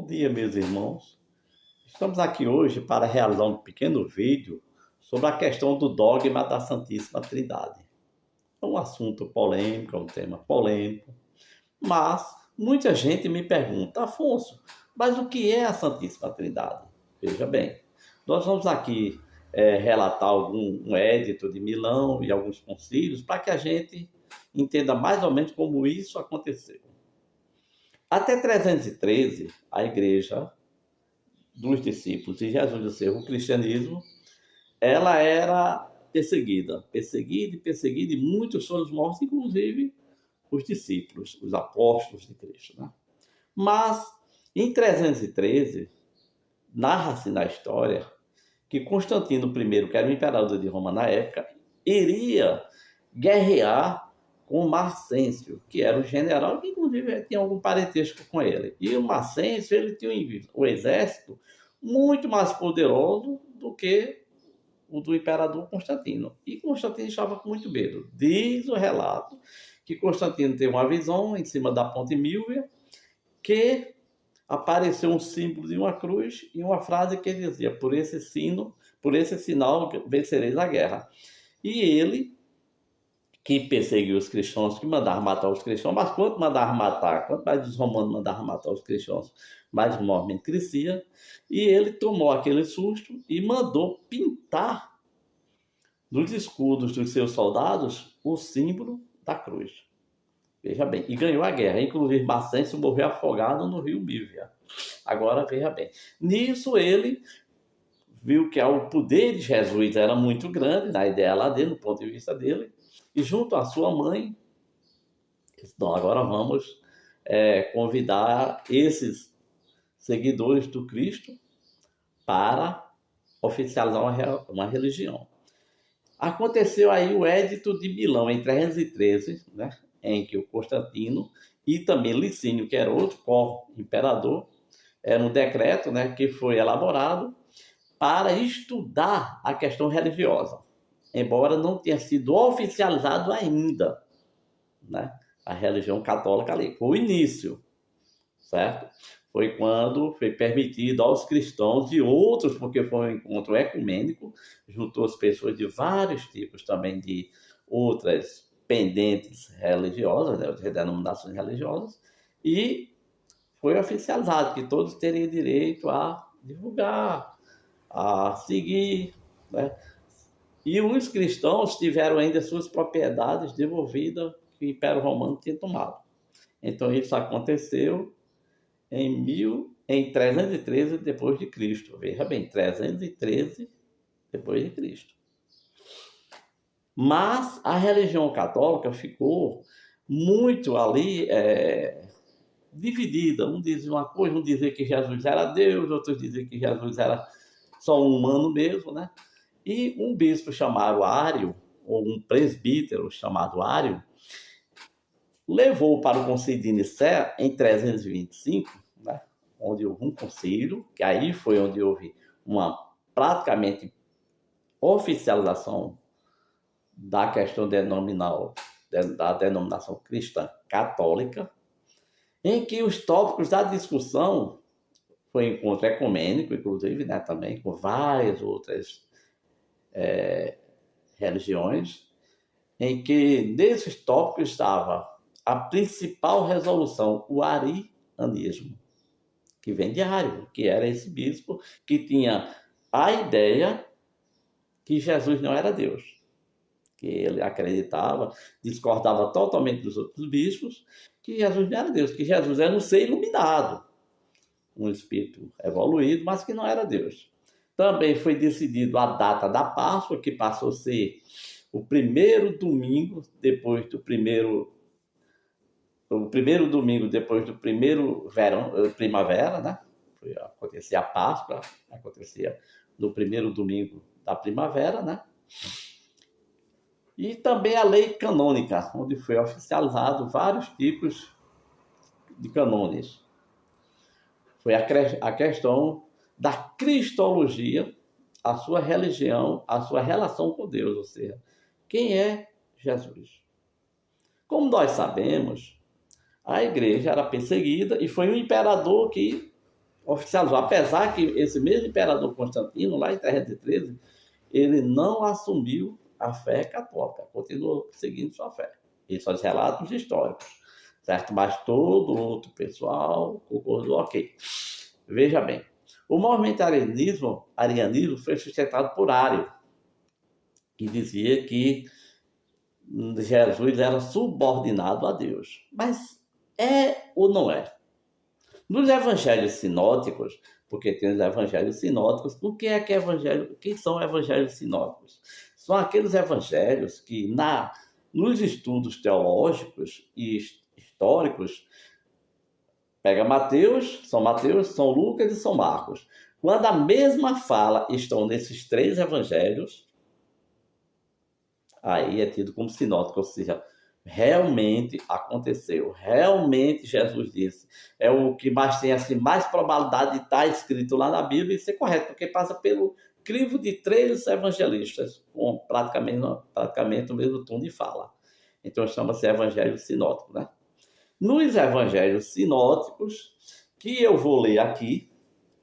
dia, meus irmãos. Estamos aqui hoje para realizar um pequeno vídeo sobre a questão do dogma da Santíssima Trindade. É um assunto polêmico, é um tema polêmico, mas muita gente me pergunta: Afonso, mas o que é a Santíssima Trindade? Veja bem, nós vamos aqui relatar um édito de Milão e alguns concílios para que a gente entenda mais ou menos como isso aconteceu. Até 313, a igreja dos discípulos de Jesus do seu cristianismo, ela era perseguida, e muitos foram mortos, inclusive os discípulos, os apóstolos de Cristo, né? Mas, em 313, narra-se na história que Constantino I, que era o imperador de Roma na época, iria guerrear com Marcêncio, que era o general, que inclusive tinha algum parentesco com ele. E o Marcêncio, ele tinha um exército muito mais poderoso do que o do imperador Constantino. E Constantino estava com muito medo. Diz o relato que Constantino teve uma visão em cima da ponte Milvia, que apareceu um símbolo de uma cruz e uma frase que dizia: por esse sinal vencereis a guerra. E ele, que perseguiu os cristãos, que mandava matar os cristãos, mas quanto mais os romanos mandavam matar os cristãos, mais o movimento crescia, e ele tomou aquele susto e mandou pintar nos escudos dos seus soldados o símbolo da cruz. Veja bem, e ganhou a guerra. Inclusive, Marcêncio morreu afogado no rio Mívia. Agora, veja bem, nisso ele viu que o poder de Jesus era muito grande, na ideia lá dele, do ponto de vista dele, e junto à sua mãe, então agora vamos convidar esses seguidores do Cristo para oficializar uma religião. Aconteceu aí o Édito de Milão, em 313, né, em que o Constantino e também Licínio, que era outro imperador, era um decreto, né, que foi elaborado para estudar a questão religiosa, embora não tenha sido oficializado ainda, né? A religião católica ali. Foi o início, certo? Foi quando foi permitido aos cristãos e outros, porque foi um encontro ecumênico, juntou as pessoas de vários tipos também de outras pendentes religiosas, né, de denominações religiosas, e foi oficializado que todos teriam direito a divulgar, a seguir, né? E os cristãos tiveram ainda suas propriedades devolvidas que o Império Romano tinha tomado. Então isso aconteceu em 313 depois de Cristo. Veja bem, 313 depois de Cristo. Mas a religião católica ficou muito ali dividida. Um dizia uma coisa, um dizia que Jesus era Deus, outros diziam que Jesus era só um humano mesmo, né? E um bispo chamado Ário, ou um presbítero chamado Ário, levou para o concílio de Nicéia em 325, né, onde houve um concílio, que aí foi onde houve uma praticamente oficialização da questão denominal, da denominação cristã católica, em que os tópicos da discussão foi encontro ecumênico, inclusive, né, também com várias outras religiões, em que nesses tópicos estava a principal resolução, o arianismo, que vem de Ário, que era esse bispo que tinha a ideia que Jesus não era Deus, que ele acreditava, discordava totalmente dos outros bispos, que Jesus não era Deus, que Jesus era um ser iluminado, um espírito evoluído, mas que não era Deus. Também foi decidido a data da Páscoa, que passou a ser o primeiro domingo depois do primeiro verão, primavera, né? Acontecia a Páscoa, acontecia no primeiro domingo da primavera, né? E também a lei canônica, onde foi oficializado vários tipos de cânones. Foi a questão da cristologia, a sua religião, a sua relação com Deus, ou seja, quem é Jesus? Como nós sabemos, a igreja era perseguida e foi o imperador que oficializou. Apesar que esse mesmo imperador Constantino, lá em 313, ele não assumiu a fé católica, continuou seguindo sua fé. Isso são os relatos históricos, certo? Mas todo outro pessoal concordou, ok. Veja bem, o movimento arianismo foi sustentado por Ário, que dizia que Jesus era subordinado a Deus. Mas é ou não é? Nos evangelhos sinóticos, porque tem os evangelhos sinóticos, o que é evangelho? O que são evangelhos sinóticos? São aqueles evangelhos que nos estudos teológicos e históricos, pega Mateus, São Lucas e São Marcos. Quando a mesma fala estão nesses três evangelhos, aí é tido como sinótico, ou seja, realmente aconteceu, realmente Jesus disse. É o que mais tem assim, mais probabilidade de estar escrito lá na Bíblia e ser correto, porque passa pelo crivo de três evangelistas, com praticamente o mesmo tom de fala. Então chama-se evangelho sinótico, né? Nos evangelhos sinóticos, que eu vou ler aqui,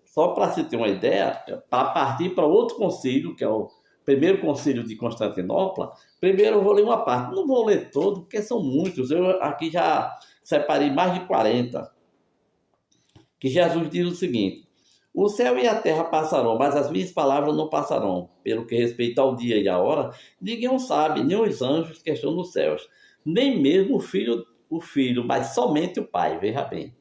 só para se ter uma ideia, para partir para outro concílio, que é o primeiro concílio de Constantinopla, primeiro eu vou ler uma parte. Não vou ler todo, porque são muitos. Eu aqui já separei mais de 40. Que Jesus diz o seguinte: o céu e a terra passarão, mas as minhas palavras não passarão. Pelo que respeita ao dia e à hora, ninguém sabe, nem os anjos que estão nos céus, nem mesmo o filho, mas somente o Pai. Veja bem,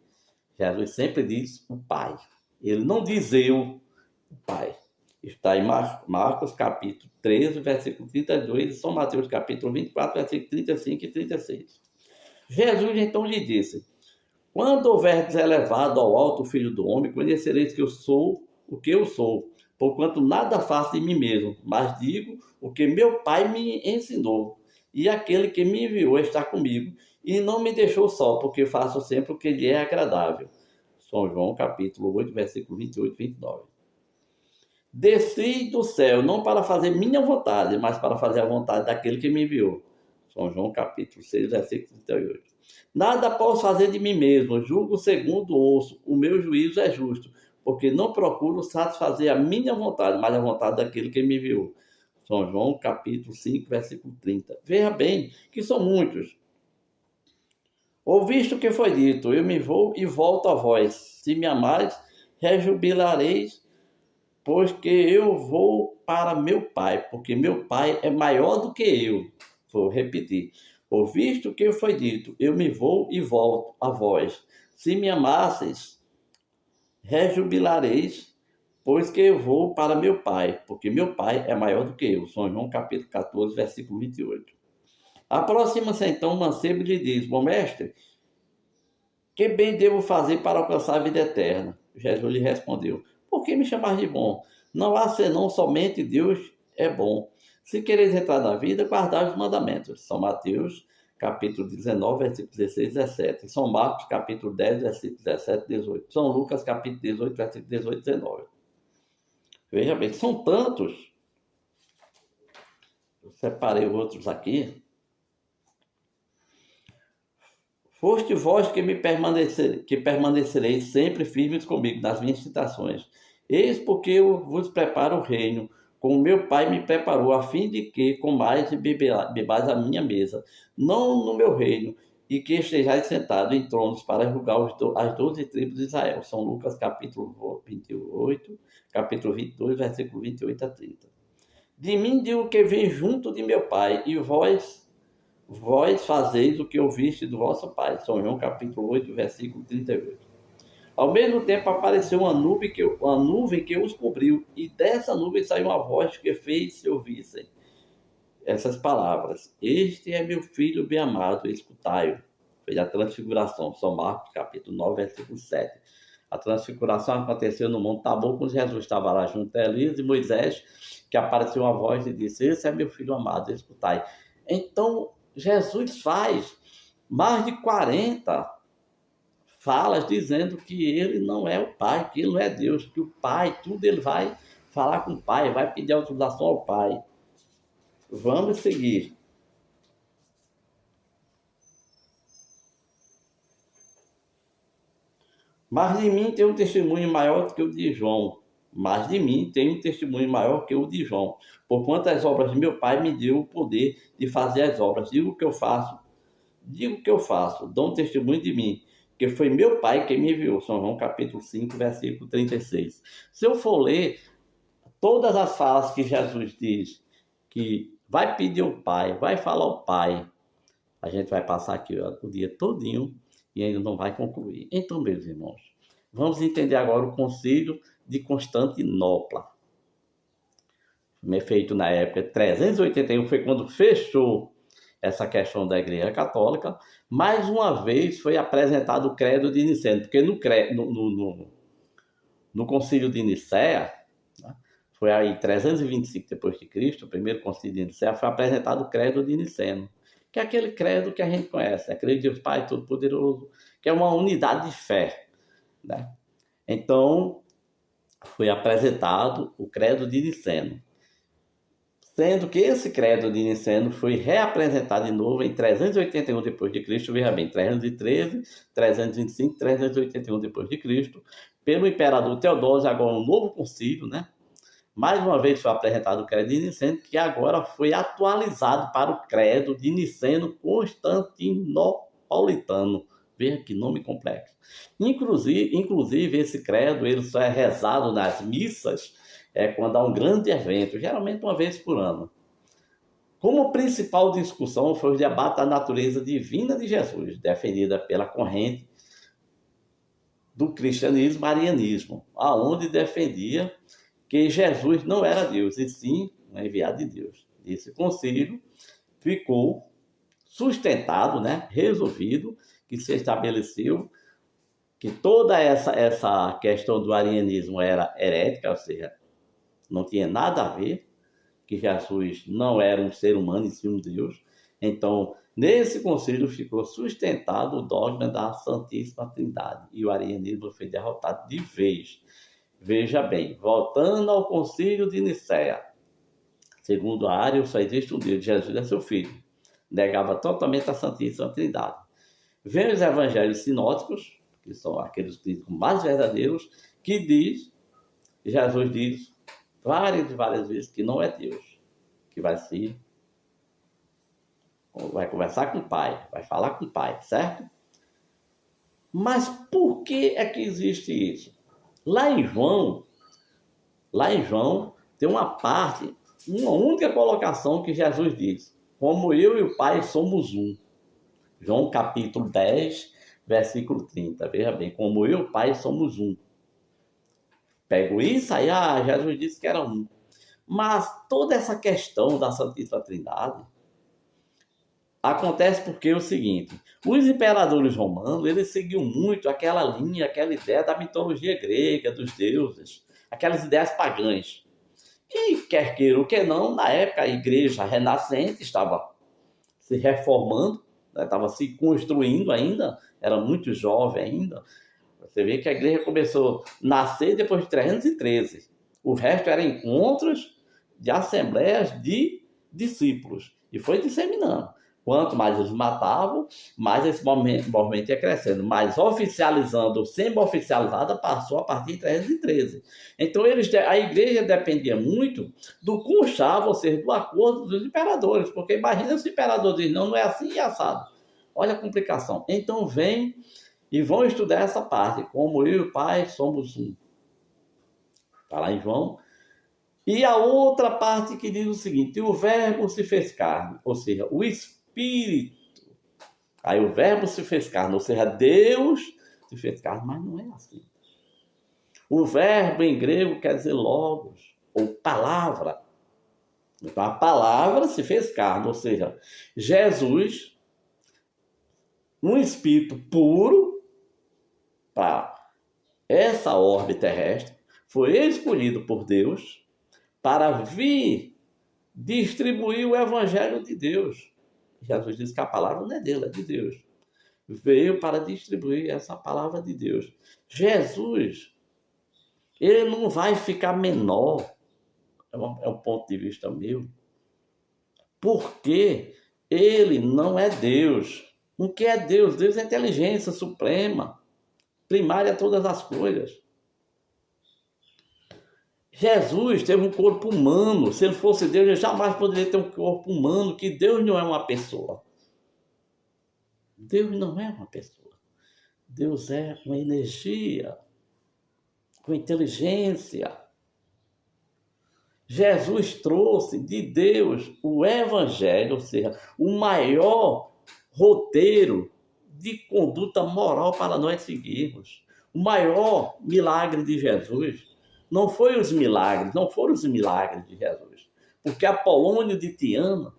Jesus sempre diz o Pai. Ele não diz eu, o Pai. Está em Marcos capítulo 13, versículo 32, e São Mateus capítulo 24, versículo 35 e 36. Jesus então lhe disse: quando houverdes elevado ao alto o Filho do Homem, conhecereis que eu sou o que eu sou, porquanto nada faço de mim mesmo, mas digo o que meu Pai me ensinou. E aquele que me enviou está comigo, e não me deixou só, porque faço sempre o que lhe é agradável. São João capítulo 8, versículo 28 e 29. Desci do céu, não para fazer minha vontade, mas para fazer a vontade daquele que me enviou. São João capítulo 6, versículo 38. Nada posso fazer de mim mesmo, julgo segundo ouço, o meu juízo é justo, porque não procuro satisfazer a minha vontade, mas a vontade daquele que me enviou. São João capítulo 5, versículo 30. Veja bem que são muitos. Ouviste o que foi dito, eu me vou e volto a vós. Se me amais, rejubilareis, pois que eu vou para meu Pai, porque meu Pai é maior do que eu. Vou repetir. Ouviste o que foi dito, eu me vou e volto a vós. Se me amasseis, rejubilareis, pois que eu vou para meu Pai, porque meu Pai é maior do que eu. São João capítulo 14, versículo 28. Aproxima-se então o mancebo e lhe diz: bom mestre, que bem devo fazer para alcançar a vida eterna? Jesus lhe respondeu: por que me chamar de bom? Não há senão somente Deus é bom. Se quereis entrar na vida, guardai os mandamentos. São Mateus, capítulo 19, versículos 16 e 17. São Marcos, capítulo 10, versículos 17 e 18. São Lucas, capítulo 18, versículos 18 e 19. Veja bem, são tantos. Eu separei outros aqui. Foste vós que permanecereis sempre firmes comigo nas minhas citações. Eis porque eu vos preparo o reino, como meu Pai me preparou, a fim de que comais e bebais a minha mesa, não no meu reino, e que estejais sentados em tronos para julgar as 12 tribos de Israel. São Lucas capítulo 28, capítulo 22, versículo 28 a 30. De mim digo que vim junto de meu Pai, e vós fazeis o que ouviste do vosso pai. São João capítulo 8, versículo 38. Ao mesmo tempo apareceu uma nuvem que os cobriu, e dessa nuvem saiu uma voz que fez se ouvissem essas palavras: este é meu filho bem amado, escutai-o. Foi a transfiguração. São Marcos capítulo 9, versículo 7. A transfiguração aconteceu no Monte Tabor, quando Jesus estava lá junto a Elias e Moisés, que apareceu uma voz e disse: esse é meu filho amado, escutai. Então, Jesus faz mais de 40 falas dizendo que ele não é o Pai, que ele não é Deus, que o Pai, tudo ele vai falar com o Pai, vai pedir autorização ao Pai. Vamos seguir. Mas de mim tem um testemunho maior do que o de João. Mas de mim tem um testemunho maior que o de João. Porquanto as obras de meu Pai me deu o poder de fazer as obras. Digo que eu faço, dou um testemunho de mim, que foi meu Pai quem me enviou. São João capítulo 5, versículo 36. Se eu for ler todas as falas que Jesus diz, que vai pedir ao Pai, vai falar ao Pai, a gente vai passar aqui o dia todinho e ainda não vai concluir. Então, meus irmãos, vamos entender agora o concílio de Constantinopla. Feito na época 381, foi quando fechou essa questão da Igreja Católica. Mais uma vez foi apresentado o credo de Niceno, porque no concílio de Nicéia, né, foi aí 325 depois de Cristo, o primeiro concílio de Nicéia, foi apresentado o credo de Niceno, que é aquele credo que a gente conhece, né? Credo de Deus Pai Todo-Poderoso, que é uma unidade de fé, né? Então, foi apresentado o credo de Niceno, sendo que esse credo de Niceno foi reapresentado de novo em 381 depois de Cristo, veja bem, 313, 325, 381 depois de Cristo, pelo imperador Teodósio, agora um novo concílio, né? Mais uma vez foi apresentado o credo de Niceno, que agora foi atualizado para o credo de Niceno Constantinopolitano. Veja que nome complexo. Inclusive, esse credo ele só é rezado nas missas quando há um grande evento, geralmente uma vez por ano. Como principal discussão foi o debate da natureza divina de Jesus, defendida pela corrente do cristianismo arianismo, aonde defendia que Jesus não era Deus, e sim um enviado de Deus. Esse concílio ficou sustentado, né, resolvido, que se estabeleceu que toda essa questão do arianismo era herética, ou seja, não tinha nada a ver, que Jesus não era um ser humano, e sim um Deus. Então, nesse concílio ficou sustentado o dogma da Santíssima Trindade, e o arianismo foi derrotado de vez. Veja bem, voltando ao concílio de Nicéia, segundo a Ário, só existe um Deus, Jesus é seu Filho. Negava totalmente a Santíssima Trindade. Vem os evangelhos sinóticos, que são aqueles críticos mais verdadeiros, que Jesus diz várias e várias vezes que não é Deus, que vai conversar com o Pai, vai falar com o Pai, certo? Mas por que é que existe isso? Lá em João tem uma parte, uma única colocação que Jesus diz: como eu e o Pai somos um. João capítulo 10, versículo 30. Veja bem, como eu e o Pai somos um. Pego isso aí, Jesus disse que era um. Mas toda essa questão da Santíssima Trindade acontece porque é o seguinte: os imperadores romanos, eles seguiam muito aquela linha, aquela ideia da mitologia grega, dos deuses, aquelas ideias pagãs. E quer queira ou quer não, na época a igreja renascente estava se reformando, né? Estava se construindo ainda, era muito jovem ainda. Você vê que a igreja começou a nascer depois de 313. O resto eram encontros de assembleias de discípulos. E foi disseminando. Quanto mais eles matavam, mais esse movimento ia crescendo. Mas oficializando ou semi-oficializada passou a partir de 313. Então a igreja dependia muito do conchavo, ou seja, do acordo dos imperadores. Porque imagina se o imperador diz, não é assim e assado. Olha a complicação. Então vem e vão estudar essa parte, como eu e o Pai somos um. Está lá em João. E a outra parte que diz o seguinte: o verbo se fez carne, ou seja, o Espírito. Aí o verbo se fez carne, ou seja, Deus se fez carne, mas não é assim. O verbo em grego quer dizer logos, ou palavra. Então a palavra se fez carne, ou seja, Jesus, um Espírito puro, para essa orbe terrestre, foi escolhido por Deus para vir distribuir o evangelho de Deus. Jesus disse que a palavra não é dele, é de Deus. Veio para distribuir essa palavra de Deus. Jesus, ele não vai ficar menor, é um ponto de vista meu, porque ele não é Deus. O que é Deus? Deus é inteligência suprema, primária a todas as coisas. Jesus teve um corpo humano. Se ele fosse Deus, ele jamais poderia ter um corpo humano, que Deus não é uma pessoa. Deus não é uma pessoa. Deus é uma energia, com inteligência. Jesus trouxe de Deus o Evangelho, ou seja, o maior roteiro de conduta moral para nós seguirmos. O maior milagre de Jesus não foram os milagres de Jesus, porque Apolônio de Tiana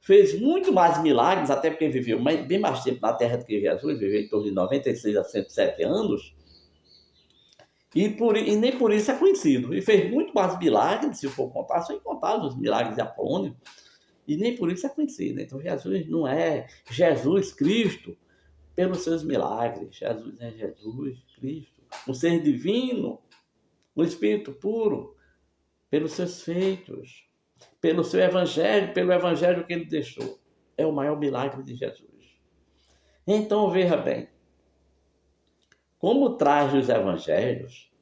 fez muito mais milagres, até porque viveu bem mais tempo na terra do que Jesus, viveu em torno de 96 a 107 anos, e nem por isso é conhecido. E fez muito mais milagres, se for contar, são incontáveis os milagres de Apolônio, e nem por isso é conhecido. Então Jesus não é Jesus Cristo pelos seus milagres. Jesus é Jesus Cristo, um ser divino, um Espírito puro, pelos seus feitos, pelo seu Evangelho, pelo Evangelho que ele deixou. É o maior milagre de Jesus. Então, veja bem, como traz os Evangelhos,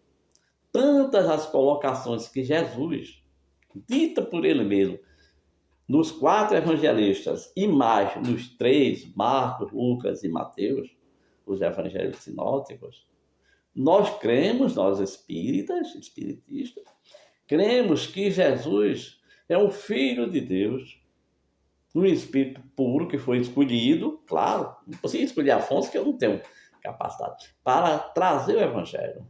tantas as colocações que Jesus, dita por ele mesmo, nos 4 evangelistas e mais nos 3, Marcos, Lucas e Mateus, os evangelhos sinóticos, nós cremos, nós espiritistas, cremos que Jesus é um Filho de Deus, um Espírito puro que foi escolhido, claro, não consigo escolher Afonso, que eu não tenho capacidade, para trazer o Evangelho.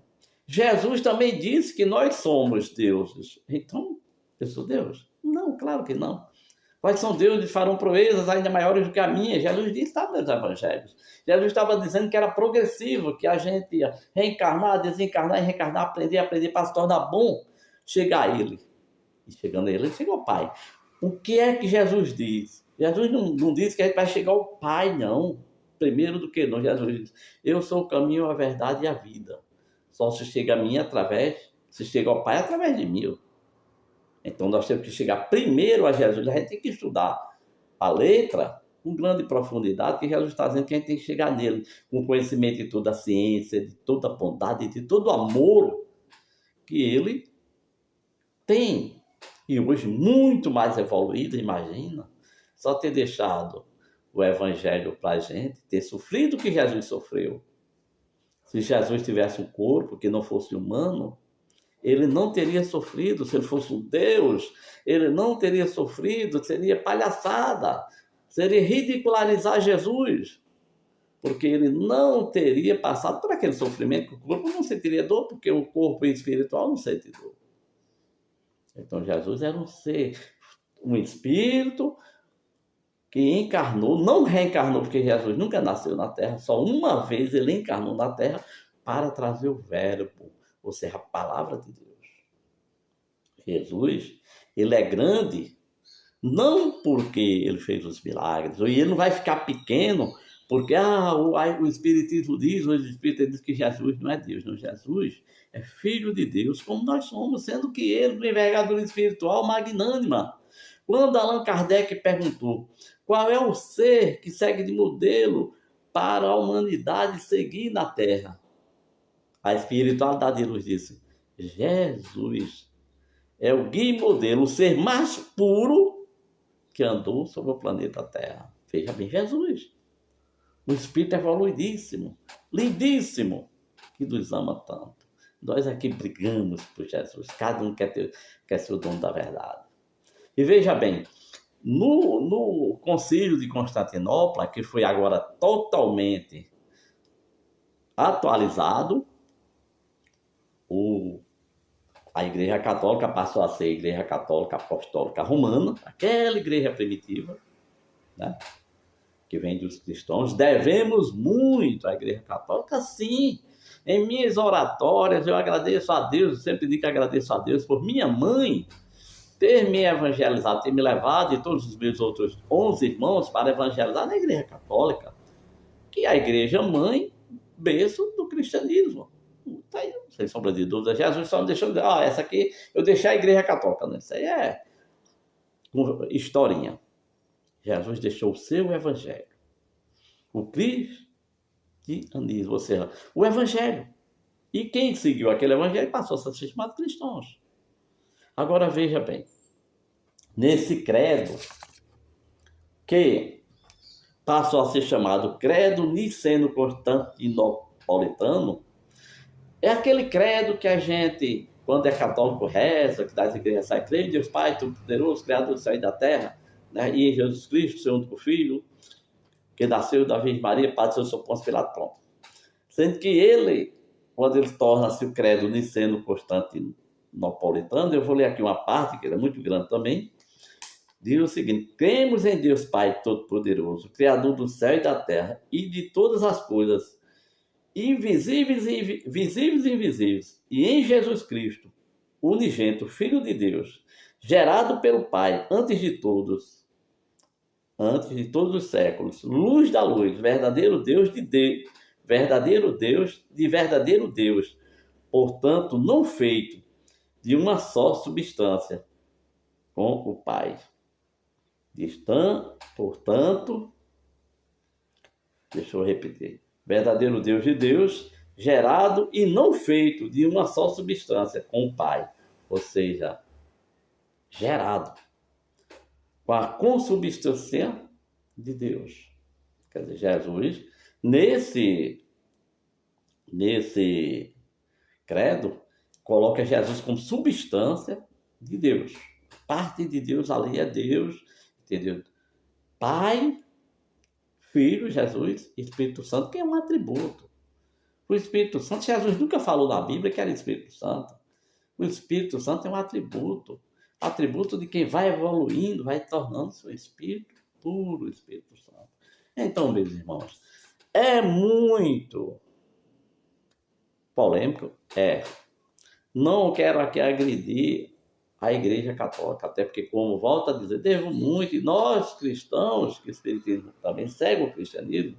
Jesus também disse que nós somos deuses. Então, eu sou Deus? Não, claro que não. Quais são deuses farão proezas ainda maiores do que a minha? Jesus disse, está nos Evangelhos. Jesus estava dizendo que era progressivo, que a gente ia reencarnar, desencarnar e reencarnar, aprender para se tornar bom, chegar a Ele. E chegando a Ele, ele chega ao Pai. O que é que Jesus diz? Jesus não diz que a gente vai chegar ao Pai, não. Primeiro do que não, Jesus diz, eu sou o caminho, a verdade e a vida. Só se chega a mim se chega ao Pai através de mim. Então nós temos que chegar primeiro a Jesus. A gente tem que estudar a letra com grande profundidade, que Jesus está dizendo que a gente tem que chegar nele com conhecimento de toda a ciência, de toda a bondade, de todo o amor que ele tem. E hoje muito mais evoluído, imagina, só ter deixado o Evangelho para a gente, ter sofrido o que Jesus sofreu. Se Jesus tivesse um corpo que não fosse humano, ele não teria sofrido. Se ele fosse um Deus, ele não teria sofrido. Seria palhaçada, seria ridicularizar Jesus, porque ele não teria passado por aquele sofrimento, que o corpo não sentiria dor, porque o corpo espiritual não sente dor. Então Jesus era um ser, um espírito que encarnou, não reencarnou, porque Jesus nunca nasceu na Terra, só uma vez ele encarnou na Terra para trazer o Verbo, ou seja, a palavra de Deus. Jesus, ele é grande, não porque ele fez os milagres, e ele não vai ficar pequeno, porque o Espiritismo diz, o Espírito diz que Jesus não é Deus. Não, Jesus é Filho de Deus, como nós somos, sendo que ele, com envergadura espiritual magnânima. Quando Allan Kardec perguntou qual é o ser que segue de modelo para a humanidade seguir na Terra, a espiritualidade de luz disse, Jesus é o guia e modelo, o ser mais puro que andou sobre o planeta Terra. Veja bem, Jesus, um espírito evoluidíssimo, lindíssimo, que nos ama tanto. Nós aqui brigamos por Jesus, cada um quer ser o dono da verdade. E veja bem, no Concílio de Constantinopla, que foi agora totalmente atualizado, a Igreja Católica passou a ser a Igreja Católica Apostólica Romana, aquela igreja primitiva, né, que vem dos cristãos. Devemos muito à Igreja Católica, sim. Em minhas oratórias, eu agradeço a Deus, eu sempre digo que agradeço a Deus por minha mãe ter me evangelizado, ter me levado e todos os meus outros 11 irmãos para evangelizar na Igreja Católica, que é a Igreja Mãe, berço do cristianismo. Tá aí, sem sombra de dúvida. Jesus só não deixou dizer, essa aqui eu deixei a Igreja Católica. Não, isso aí é historinha. Jesus deixou o seu Evangelho. O Cristo cristianismo, ou seja, o evangelho. E quem seguiu aquele evangelho passou a ser chamado cristãos. Agora veja bem, nesse credo, que passou a ser chamado credo niceno-constantinopolitano, é aquele credo que a gente, quando é católico, reza, que das igrejas sai, creio em Deus Pai, Todo-Poderoso, Criador do céu e da terra, né? E em Jesus Cristo, seu único Filho, que nasceu da Virgem Maria, Padre do seu Pôncio Pilato, pronto. Sendo que ele, quando ele torna-se o credo niceno-constantinopolitano, eu vou ler aqui uma parte, que é muito grande também, diz o seguinte: cremos em Deus Pai Todo-Poderoso, Criador do céu e da terra, e de todas as coisas, visíveis e invisíveis, e em Jesus Cristo, unigênito, Filho de Deus, gerado pelo Pai antes de todos os séculos, luz da luz, verdadeiro Deus de verdadeiro Deus, portanto, não feito de uma só substância com o Pai. Portanto, deixa eu repetir, verdadeiro Deus de Deus, gerado e não feito de uma só substância com o Pai, ou seja, gerado com a consubstância de Deus. Quer dizer, Jesus, nesse credo, coloca Jesus como substância de Deus. Parte de Deus ali é Deus, entendeu? Pai, Filho, Jesus e Espírito Santo, que é um atributo. O Espírito Santo, Jesus nunca falou na Bíblia que era Espírito Santo. O Espírito Santo é um atributo de quem vai evoluindo, vai tornando-se um Espírito puro, Espírito Santo. Então, meus irmãos, é muito polêmico? É. Não quero aqui agredir a Igreja Católica, até porque, como volto a dizer, devo muito, e nós cristãos, que o Espiritismo também segue o cristianismo,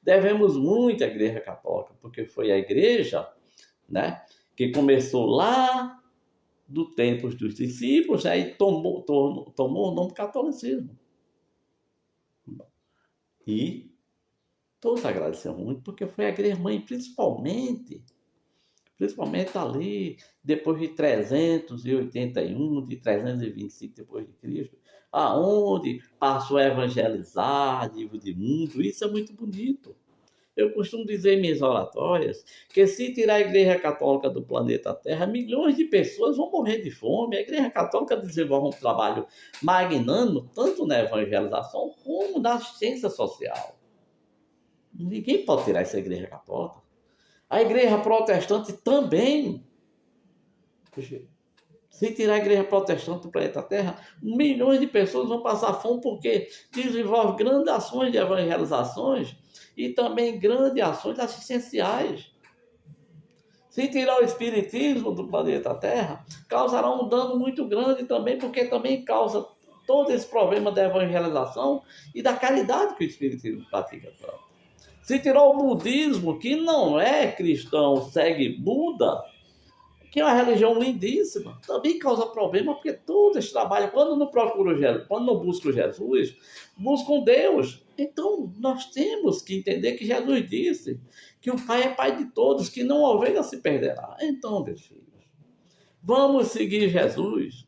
devemos muito à Igreja Católica, porque foi a Igreja, né, que começou lá do tempo dos discípulos, né, e tomou o nome catolicismo. E todos agradecemos muito, porque foi a Igreja Mãe, principalmente ali, depois de 381, de 325 depois de Cristo, aonde passou a evangelizar, livro de mundo. Isso é muito bonito. Eu costumo dizer em minhas oratórias que se tirar a Igreja Católica do planeta Terra, milhões de pessoas vão morrer de fome. A Igreja Católica desenvolve um trabalho magnânimo, tanto na evangelização como na assistência social. Ninguém pode tirar essa Igreja Católica. A Igreja Protestante também. Se tirar a Igreja Protestante do planeta Terra, milhões de pessoas vão passar fome, porque desenvolve grandes ações de evangelizações e também grandes ações assistenciais. Se tirar o Espiritismo do planeta Terra, causará um dano muito grande também, porque também causa todo esse problema da evangelização e da caridade que o Espiritismo pratica. Se tirar o budismo, que não é cristão, segue Buda, que é uma religião lindíssima, também causa problema, porque todo esse trabalho, quando não procura Jesus, quando não busca Jesus, buscam Deus. Então, nós temos que entender que Jesus disse que o Pai é Pai de todos, que não ovelha se perderá. Então, meus filhos, vamos seguir Jesus,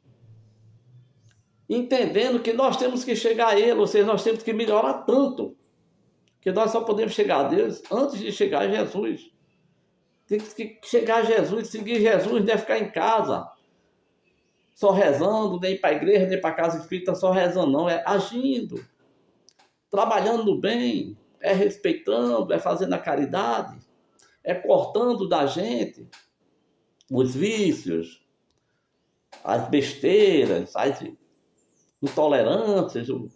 entendendo que nós temos que chegar a Ele, ou seja, nós temos que melhorar tanto, que nós só podemos chegar a Deus antes de chegar a Jesus. Tem que chegar a Jesus, seguir Jesus, não deve ficar em casa só rezando, nem para a igreja, nem para a casa espírita só rezando, não. É agindo, trabalhando bem, é respeitando, é fazendo a caridade, é cortando da gente os vícios, as besteiras, as intolerâncias, o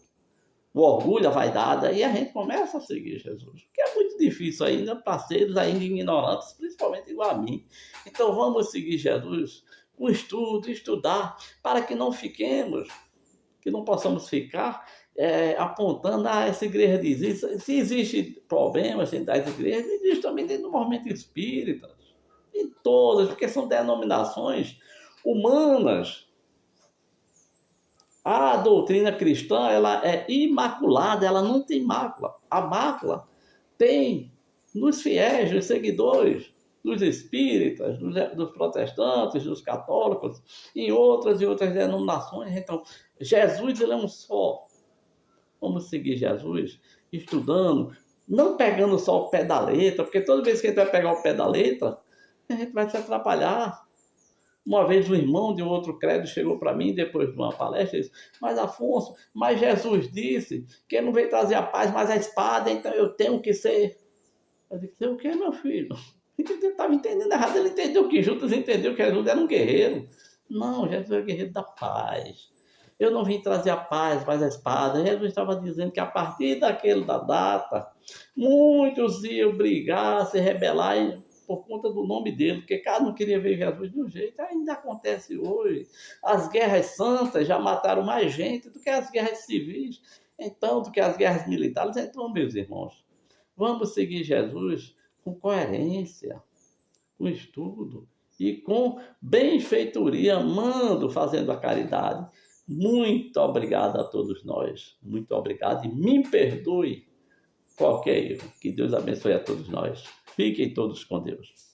orgulho, a vaidade, aí a gente começa a seguir Jesus. Porque é muito difícil ainda para seres ainda ignorantes, principalmente igual a mim. Então vamos seguir Jesus com estudo, estudar, para que não fiquemos, que não possamos ficar apontando, essa igreja diz isso. Se existe problemas dentro das igrejas, existe também dentro do movimento espírita. Em todas, porque são denominações humanas. A doutrina cristã, ela é imaculada, ela não tem mácula. A mácula tem nos fiéis, nos seguidores, dos espíritas, dos protestantes, dos católicos, em outras e outras denominações. Então, Jesus, ele é um só. Vamos seguir Jesus estudando, não pegando só o pé da letra, porque toda vez que a gente vai pegar o pé da letra, a gente vai se atrapalhar. Uma vez um irmão de um outro credo chegou para mim, depois de uma palestra, e disse: mas Afonso, mas Jesus disse que ele não veio trazer a paz, mas a espada, então eu tenho que ser. Eu disse: o que, meu filho? Ele estava entendendo errado, ele entendeu que Judas entendeu que Jesus era um guerreiro. Não, Jesus é o guerreiro da paz. Eu não vim trazer a paz, mas a espada. Jesus estava dizendo que a partir da data, muitos iam brigar, se rebelar por conta do nome dele, porque cada um queria ver Jesus de um jeito. Ainda acontece hoje. As guerras santas já mataram mais gente do que as guerras civis, então, do que as guerras militares. Então, meus irmãos, vamos seguir Jesus com coerência, com estudo e com benfeitoria, amando, fazendo a caridade. Muito obrigado a todos nós. Muito obrigado e me perdoe qualquer erro. Que Deus abençoe a todos nós. Fiquem todos com Deus.